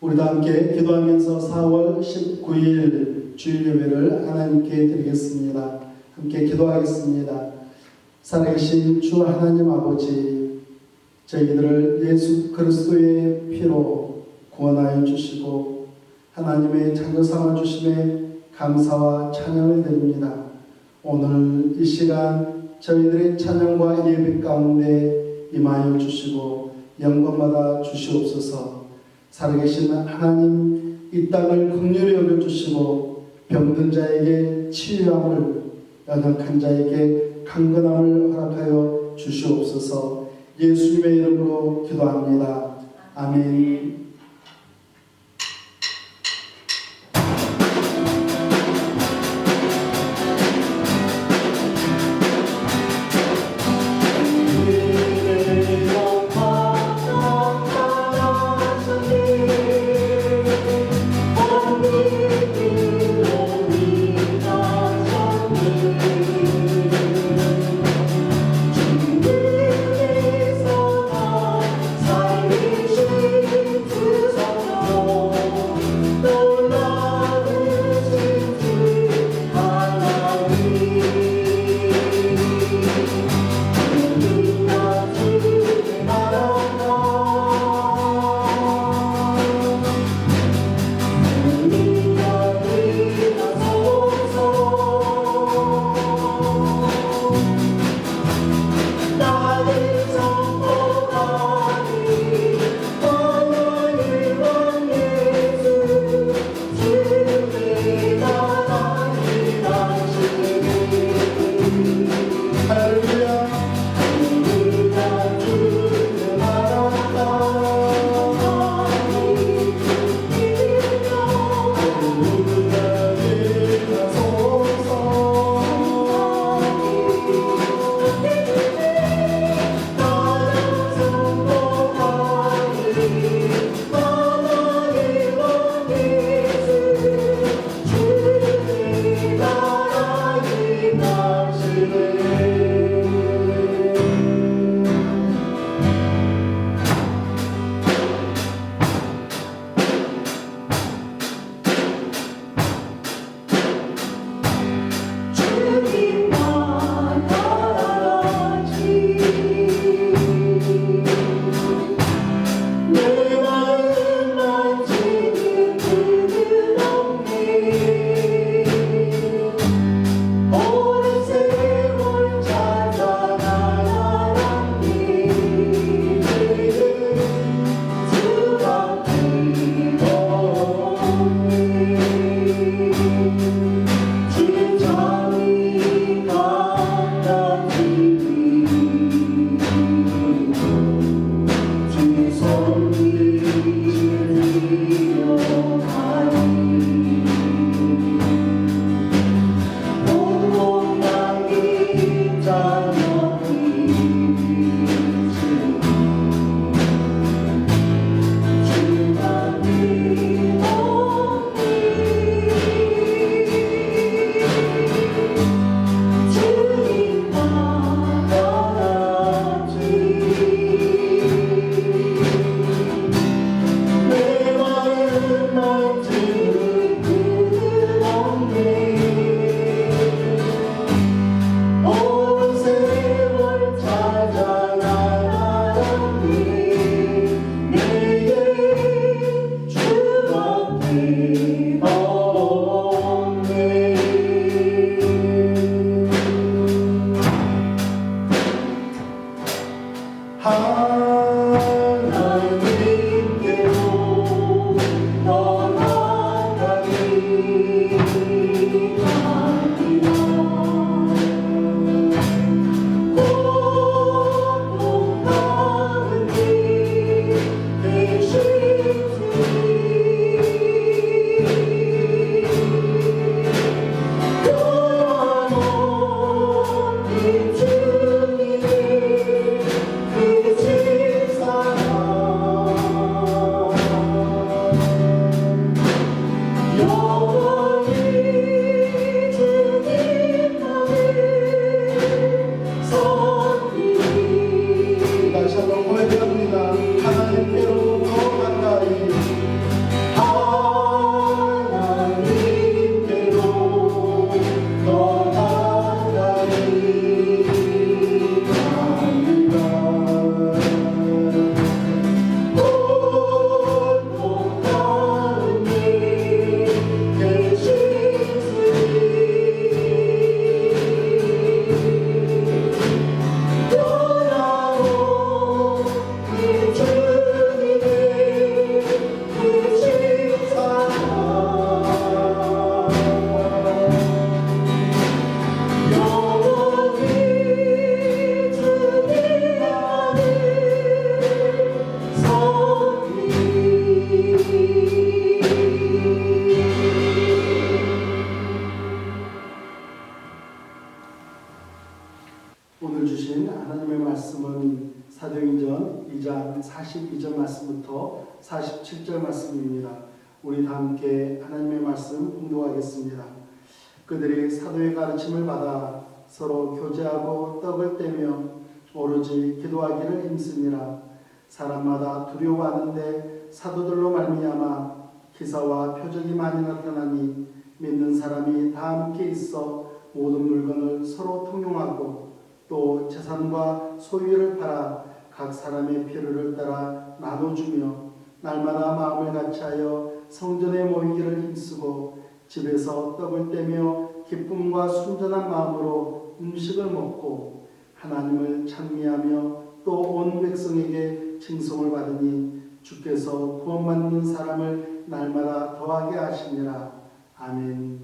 우리도 함께 기도하면서 4월 19일 주일 예배를 하나님께 드리겠습니다. 함께 기도하겠습니다. 살아계신 주 하나님 아버지, 저희들을 예수 그리스도의 피로 구원하여 주시고 하나님의 자녀 삼아 주심에 감사와 찬양을 드립니다. 오늘 이 시간 저희들의 찬양과 예배 가운데 임하여 주시고 영광받아 주시옵소서. 살아계신 하나님, 이 땅을 긍휼히 여겨주시고 병든 자에게 치유함을, 연약한 자에게 강건함을 허락하여 주시옵소서. 예수님의 이름으로 기도합니다. 아멘. 하나님의 말씀은 사도행전 2장 42절 말씀부터 47절 말씀입니다. 우리 다 함께 하나님의 말씀 공독하겠습니다. 그들이 사도의 가르침을 받아 서로 교제하고 떡을 떼며 오로지 기도하기를 힘쓰니라. 사람마다 두려워하는데 사도들로 말미암아 기사와 표적이 많이 나타나니 믿는 사람이 다 함께 있어 모든 물건을 서로 통용하고 또 재산과 소유를 팔아 각 사람의 필요를 따라 나눠주며 날마다 마음을 같이하여 성전에 모이기를 힘쓰고 집에서 떡을 떼며 기쁨과 순전한 마음으로 음식을 먹고 하나님을 찬미하며 또 온 백성에게 칭송을 받으니 주께서 구원받는 사람을 날마다 더하게 하시니라. 아멘.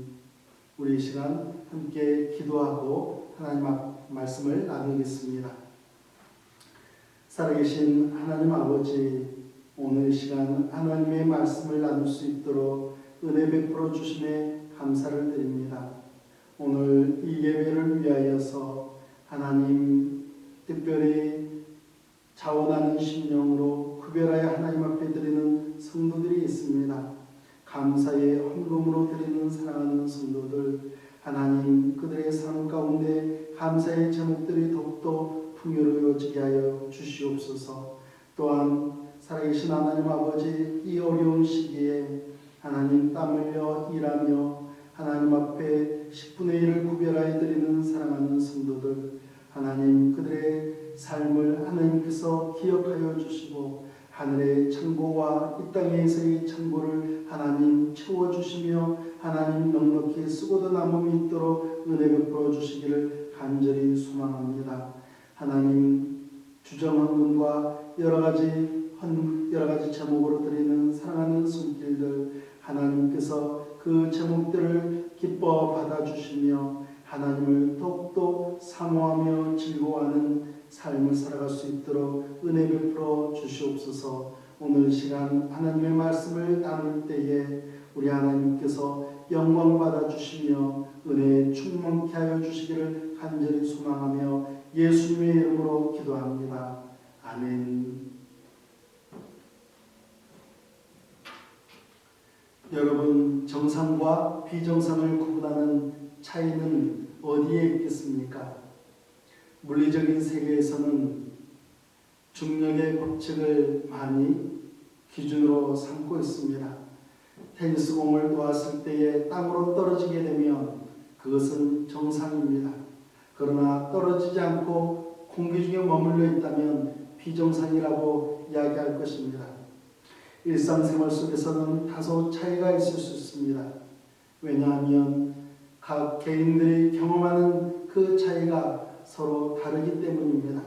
우리 이 시간 함께 기도하고 하나님 앞 말씀을 나누겠습니다. 살아계신 하나님 아버지, 오늘 시간 하나님의 말씀을 나눌 수 있도록 은혜 베풀어 주심에 감사를 드립니다. 오늘 이 예배를 위하여서 하나님 특별히 자원하는 심령으로 구별하여 하나님 앞에 드리는 성도들이 있습니다. 감사의 헌금으로 드리는 사랑하는 성도들, 하나님 그들의 삶 가운데 감사의 제목들이 더욱더 풍요로워지게 하여 주시옵소서. 또한 살아계신 하나님 아버지, 이 어려운 시기에 하나님 땀 흘려 일하며 하나님 앞에 10분의 1을 구별하여 드리는 사랑하는 성도들, 하나님 그들의 삶을 하나님께서 기억하여 주시고 하늘의 창고와 이 땅에서의 창고를 하나님 채워주시며 하나님 넉넉히 쓰고도 남음이 있도록 은혜 베풀어 주시기를 간절히 소망합니다. 하나님 주정헌금과 여러 가지 제목으로 드리는 사랑하는 손길들, 하나님께서 그 제목들을 기뻐 받아주시며 하나님을 더욱더 사모하며 즐거워하는 삶을 살아갈 수 있도록 은혜 베풀어 주시옵소서. 오늘 시간 하나님의 말씀을 나눌 때에 우리 하나님께서 영광 받아주시며 은혜 충만케 하여 주시기를 간절히 소망하며 예수님의 이름으로 기도합니다. 아멘. 여러분, 정상과 비정상을 구분하는 차이는 어디에 있겠습니까? 물리적인 세계에서는 중력의 법칙을 많이 기준으로 삼고 있습니다. 테니스 공을 놓았을 때에 땅으로 떨어지게 되면 그것은 정상입니다. 그러나 떨어지지 않고 공기 중에 머물러 있다면 비정상이라고 이야기할 것입니다. 일상생활 속에서는 다소 차이가 있을 수 있습니다. 왜냐하면 각 개인들이 경험하는 그 차이가 서로 다르기 때문입니다.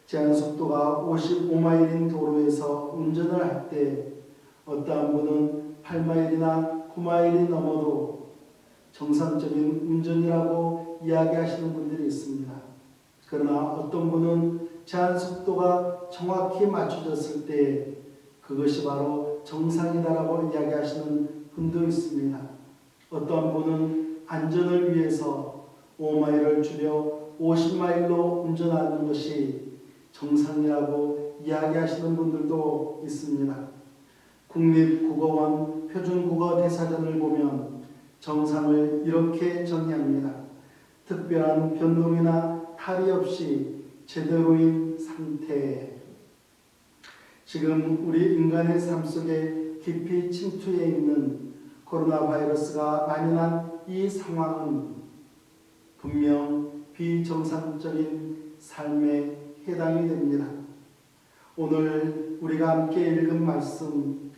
제한속도가 55마일인 도로에서 운전을 할 때 어떠한 분은 8마일이나 9마일이 넘어도 정상적인 운전이라고 이야기하시는 분들이 있습니다. 그러나 어떤 분은 제한속도가 정확히 맞춰졌을 때 그것이 바로 정상이다라고 이야기하시는 분도 있습니다. 어떠한 분은 안전을 위해서 5마일을 줄여 50마일로 운전하는 것이 정상이라고 이야기하시는 분들도 있습니다. 국립국어원 표준국어대사전을 보면 정상을 이렇게 정의합니다. 특별한 변동이나 탈이 없이 제대로인 상태. 지금 우리 인간의 삶 속에 깊이 침투해 있는 코로나 바이러스가 만연한 이 상황은 분명 비정상적인 삶에 해당이 됩니다. 오늘 우리가 함께 읽은 말씀,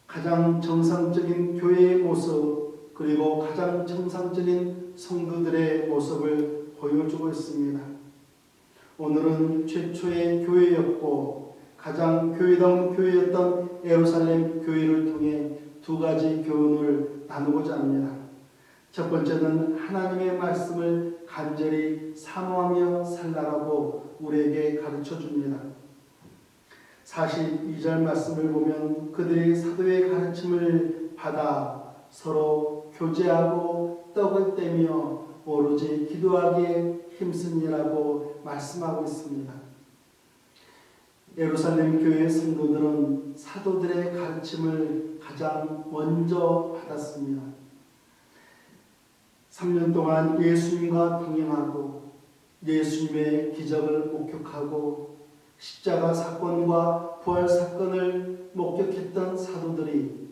가장 정상적인 교회의 모습 그리고 가장 정상적인 성도들의 모습을 보여주고 있습니다. 오늘은 최초의 교회였고 가장 교회다운 교회였던 예루살렘 교회를 통해 두 가지 교훈을 나누고자 합니다. 첫 번째는 하나님의 말씀을 간절히 사모하며 살라라고 우리에게 가르쳐 줍니다. 42절 말씀을 보면 그들이 사도의 가르침을 받아 서로 교제하고 떡을 떼며 오로지 기도하기에 힘쓰니라고 말씀하고 있습니다. 예루살렘 교회 성도들은 사도들의 가르침을 가장 먼저 받았습니다. 3년 동안 예수님과 동행하고 예수님의 기적을 목격하고 십자가 사건과 부활 사건을 목격했던 사도들이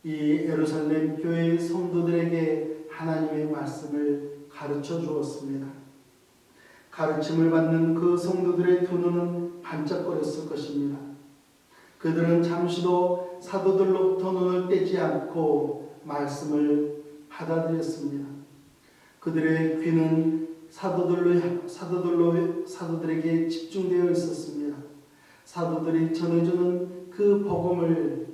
이 예루살렘 교회의 성도들에게 하나님의 말씀을 가르쳐 주었습니다. 가르침을 받는 그 성도들의 두 눈은 반짝거렸을 것입니다. 그들은 잠시도 사도들로부터 눈을 떼지 않고 말씀을 받아들였습니다. 그들의 귀는 사도들에게 집중되어 있었습니다. 사도들이 전해주는 그 복음을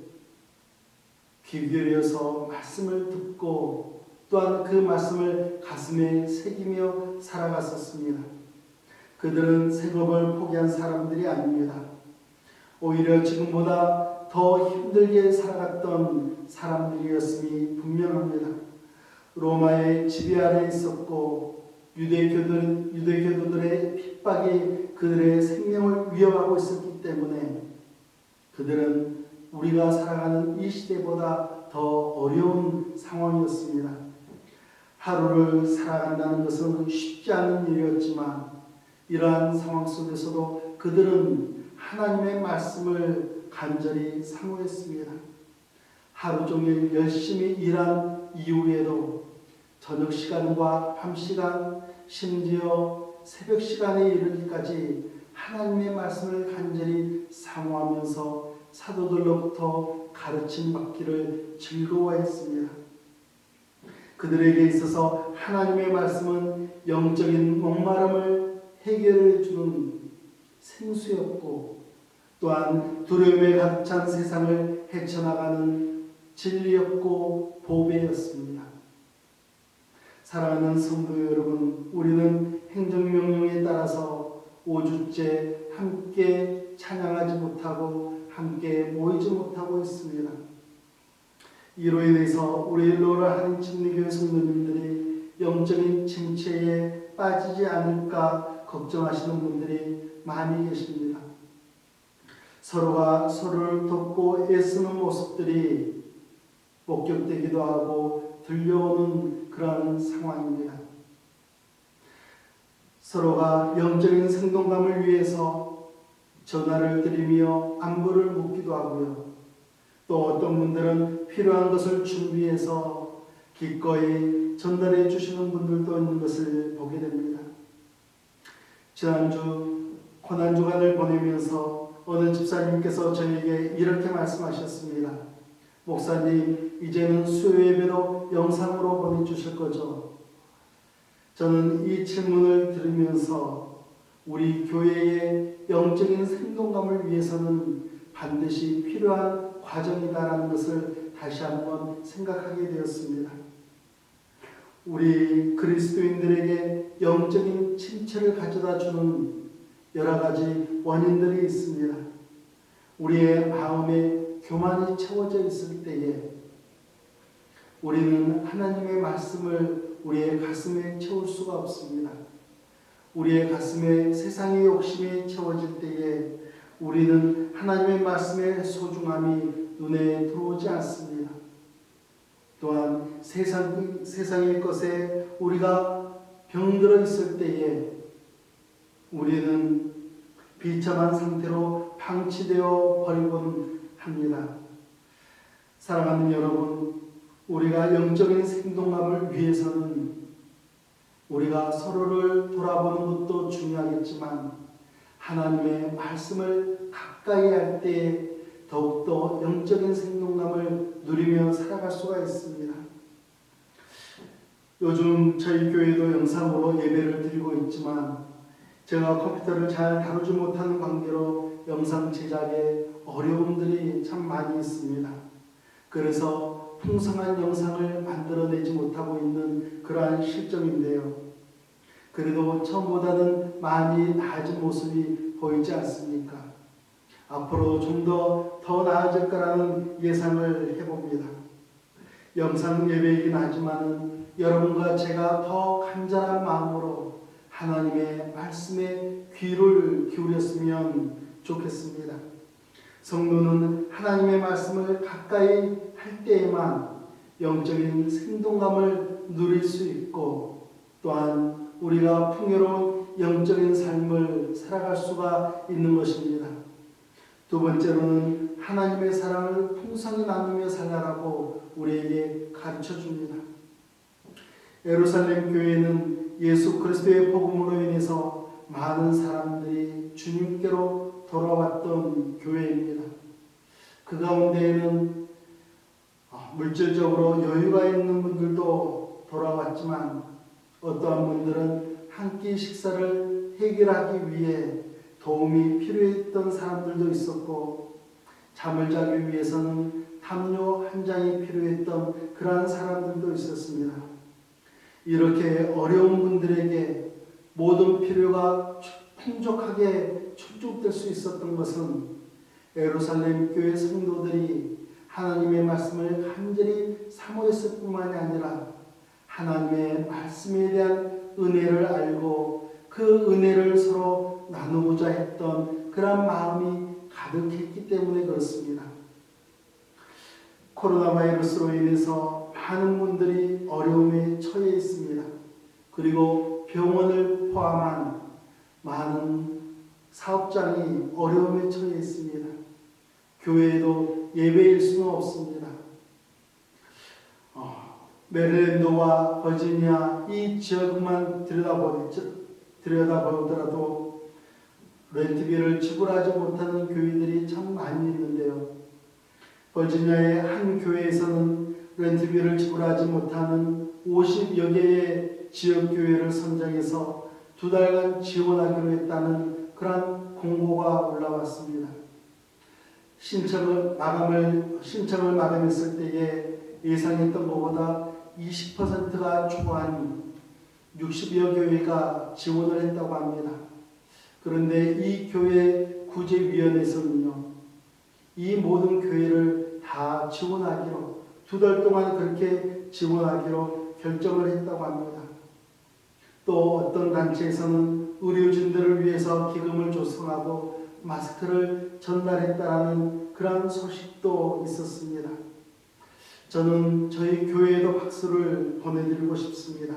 귀 기울여서 말씀을 듣고 또한 그 말씀을 가슴에 새기며 살아갔었습니다. 그들은 생업을 포기한 사람들이 아닙니다. 오히려 지금보다 더 힘들게 살아갔던 사람들이었음이 분명합니다. 로마의 지배 아래 있었고 유대교도들의 핍박이 그들의 생명을 위협하고 있었기 때문에 그들은 우리가 살아가는 이 시대보다 더 어려운 상황이었습니다. 하루를 살아간다는 것은 쉽지 않은 일이었지만 이러한 상황 속에서도 그들은 하나님의 말씀을 간절히 사모했습니다. 하루 종일 열심히 일한 이후에도 저녁 시간과 밤 시간, 심지어 새벽 시간에 이르기까지 하나님의 말씀을 간절히 사모하면서 사도들로부터 가르침 받기를 즐거워했습니다. 그들에게 있어서 하나님의 말씀은 영적인 목마름을 해결해 주는 생수였고 또한 두려움에 가득 찬 세상을 헤쳐나가는 진리였고 보배였습니다. 사랑하는 성도 여러분, 우리는 행정명령에 따라서 5주째 함께 찬양하지 못하고 함께 모이지 못하고 있습니다. 이로 인해서 우리 로라 한인 침례교회 성도님들이 영적인 침체에 빠지지 않을까 걱정하시는 분들이 많이 계십니다. 서로가 서로를 돕고 애쓰는 모습들이 목격되기도 하고 들려오는 그런 상황입니다. 서로가 영적인 생동감을 위해서 전화를 드리며 안부를 묻기도 하고요. 또 어떤 분들은 필요한 것을 준비해서 기꺼이 전달해 주시는 분들도 있는 것을 보게 됩니다. 지난주 고난주간을 보내면서 어느 집사님께서 저에게 이렇게 말씀하셨습니다. 목사님, 이제는 수요예배도 영상으로 보내주실 거죠? 저는 이 질문을 들으면서 우리 교회의 영적인 생동감을 위해서는 반드시 필요한 과정이다라는 것을 다시 한번 생각하게 되었습니다. 우리 그리스도인들에게 영적인 침체를 가져다 주는 여러 가지 원인들이 있습니다. 우리의 마음에 교만이 채워져 있을 때에 우리는 하나님의 말씀을 우리의 가슴에 채울 수가 없습니다. 우리의 가슴에 세상의 욕심이 채워질 때에 우리는 하나님의 말씀의 소중함이 눈에 들어오지 않습니다. 또한 세상의 것에 우리가 병들어 있을 때에 우리는 비참한 상태로 방치되어 버리곤 합니다. 사랑하는 여러분, 우리가 영적인 생동감을 위해서는 우리가 서로를 돌아보는 것도 중요하겠지만 하나님의 말씀을 가까이 할 때 더욱더 영적인 생동감을 누리며 살아갈 수가 있습니다. 요즘 저희 교회도 영상으로 예배를 드리고 있지만 제가 컴퓨터를 잘 다루지 못하는 관계로 영상 제작에 어려움들이 참 많이 있습니다. 그래서 풍성한 영상을 만들어내지 못하고 있는 그러한 실정인데요. 그래도 처음보다는 많이 나아진 모습이 보이지 않습니까? 앞으로 좀 더 나아질 거라는 예상을 해봅니다. 영상 예배이긴 하지만 여러분과 제가 더 간절한 마음으로 하나님의 말씀에 귀를 기울였으면 좋겠습니다. 성도는 하나님의 말씀을 가까이 할 때에만 영적인 생동감을 누릴 수 있고 또한 우리가 풍요로운 영적인 삶을 살아갈 수가 있는 것입니다. 두 번째로는 하나님의 사랑을 풍성히 나누며 살아라고 우리에게 가르쳐 줍니다. 예루살렘 교회는 예수 그리스도의 복음으로 인해서 많은 사람들이 주님께로 돌아왔던 교회입니다. 그 가운데에는 물질적으로 여유가 있는 분들도 돌아왔지만 어떠한 분들은 한 끼 식사를 해결하기 위해 도움이 필요했던 사람들도 있었고 잠을 자기 위해서는 담요 한 장이 필요했던 그러한 사람들도 있었습니다. 이렇게 어려운 분들에게 모든 필요가 풍족하게 충족될 수 있었던 것은 예루살렘 교회 성도들이 하나님의 말씀을 간절히 사모했을 뿐만이 아니라 하나님의 말씀에 대한 은혜를 알고 그 은혜를 서로 나누고자 했던 그런 마음이 가득했기 때문에 그렇습니다. 코로나 바이러스로 인해서 많은 분들이 어려움에 처해 있습니다. 그리고 병원을 포함한 많은 사업장이 어려움에 처해 있습니다. 교회에도 예배일 수는 없습니다. 메릴랜드와 버지니아 이 지역만 들여다보더라도 렌트비를 지불하지 못하는 교회들이 참 많이 있는데요. 버지니아의 한 교회에서는 렌트비를 지불하지 못하는 50여 개의 지역교회를 선정해서 2달간 지원하기로 했다는 그런 공고가 올라왔습니다. 신청을 마감했을 때에 예상했던 것보다 20%가 초과한 60여 교회가 지원을 했다고 합니다. 그런데 이 교회 구제위원회에서는요, 이 모든 교회를 다 지원하기로 2달 동안 그렇게 지원하기로 결정을 했다고 합니다. 또 어떤 단체에서는 의료진들을 위해서 기금을 조성하고 마스크를 전달했다는 그런 소식도 있었습니다. 저는 저희 교회에도 박수를 보내드리고 싶습니다.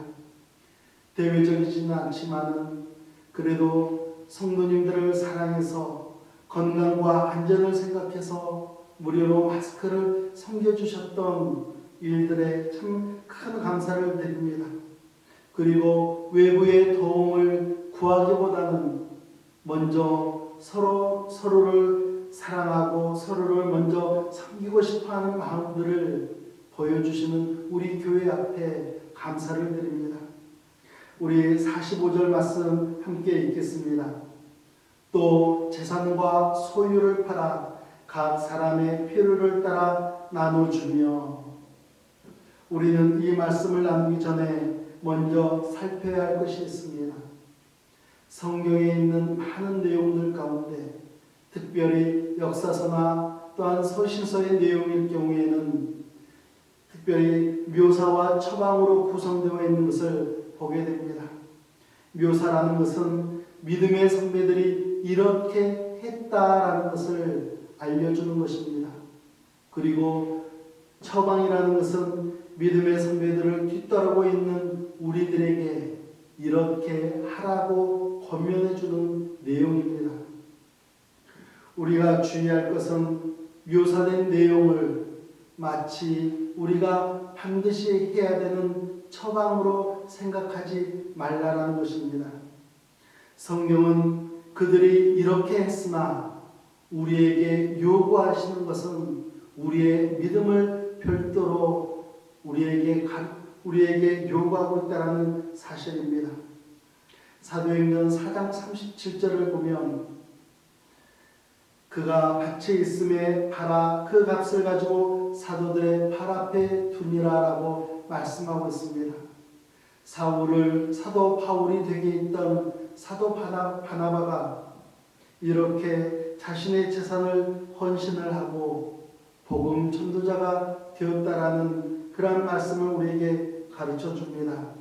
대외적이지는 않지만은 그래도 성도님들을 사랑해서 건강과 안전을 생각해서 무료로 마스크를 섬겨주셨던 일들에 참 큰 감사를 드립니다. 그리고 외부의 도움을 구하기보다는 먼저 서로를 사랑하고 서로를 먼저 섬기고 싶어하는 마음들을 보여주시는 우리 교회 앞에 감사를 드립니다. 우리 45절 말씀 함께 읽겠습니다. 또 재산과 소유를 팔아 각 사람의 필요를 따라 나눠주며. 우리는 이 말씀을 나누기 전에 먼저 살펴야 할 것이 있습니다. 성경에 있는 많은 내용들 가운데 특별히 역사서나 또한 서신서의 내용일 경우에는 특별히 묘사와 처방으로 구성되어 있는 것을 보게 됩니다. 묘사라는 것은 믿음의 선배들이 이렇게 했다라는 것을 알려주는 것입니다. 그리고 처방이라는 것은 믿음의 선배들을 뒤따르고 있는 우리들에게 이렇게 하라고 권면해 주는 내용입니다. 우리가 주의할 것은 묘사된 내용을 마치 우리가 반드시 해야 되는 처방으로 생각하지 말라라는 것입니다. 성경은 그들이 이렇게 했으나 우리에게 요구하시는 것은 우리의 믿음을 별도로 우리에게 요구하고 있다는 사실입니다. 사도행전 4장 37절을 보면 그가 밭에 있음에 팔아 그 값을 가지고 사도들의 발 앞에 두니라라고 말씀하고 있습니다. 사도 바울이 되게 있던 사도 바나바가 이렇게 자신의 재산을 헌신을 하고 복음 전도자가 되었다라는 그러한 말씀을 우리에게 가르쳐 줍니다.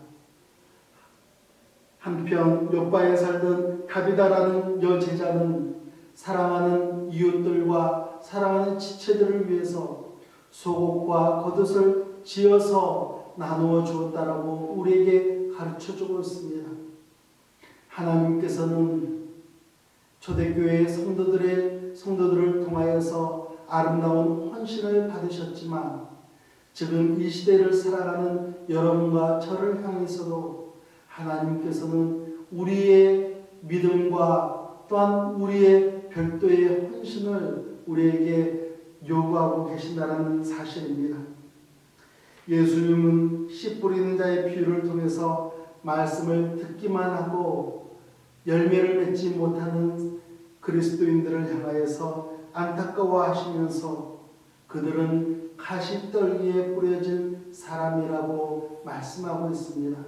한편 욥바에 살던 다비다라는 여제자는 사랑하는 이웃들과 사랑하는 지체들을 위해서 속옷과 겉옷을 지어서 나누어 주었다라고 우리에게 가르쳐 주고 있습니다. 하나님께서는 초대교회 성도들을 통하여서 아름다운 헌신을 받으셨지만 지금 이 시대를 살아가는 여러분과 저를 향해서도 하나님께서는 우리의 믿음과 또한 우리의 별도의 헌신을 우리에게 요구하고 계신다는 사실입니다. 예수님은 씨 뿌리는 자의 비유를 통해서 말씀을 듣기만 하고 열매를 맺지 못하는 그리스도인들을 향하여서 안타까워하시면서 그들은 가시떨기에 뿌려진 사람이라고 말씀하고 있습니다.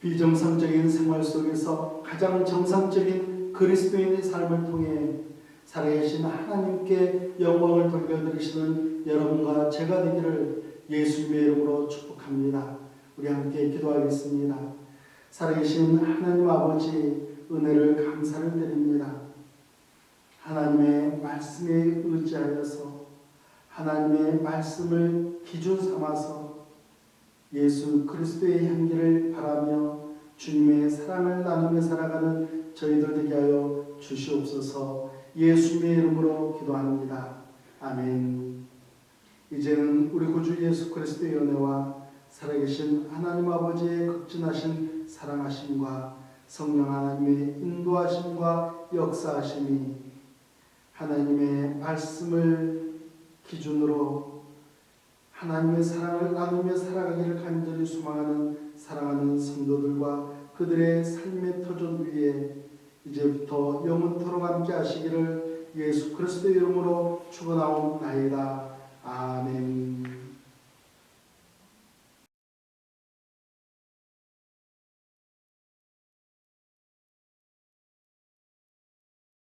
비정상적인 생활 속에서 가장 정상적인 그리스도인의 삶을 통해 살아계신 하나님께 영광을 돌려드리시는 여러분과 제가 되기를 예수님의 이름으로 축복합니다. 우리 함께 기도하겠습니다. 살아계신 하나님 아버지, 은혜를 감사를 드립니다. 하나님의 말씀에 의지하여서 하나님의 말씀을 기준 삼아서 예수 그리스도의 향기를 바라며 주님의 사랑을 나누며 살아가는 저희들 되게 하여 주시옵소서. 예수님의 이름으로 기도합니다. 아멘. 이제는 우리 구주 예수 그리스도의 은혜와 살아계신 하나님 아버지의 극진하신 사랑하심과 성령 하나님의 인도하심과 역사하심이 하나님의 말씀을 기준으로 하나님의 사랑을 나누며 살아가기를 간절히 소망하는 사랑하는 성도들과 그들의 삶의 터전 위에 이제부터 영원토록 함께 하시기를 예수 그리스도의 이름으로 축원하옵나이다. 아멘.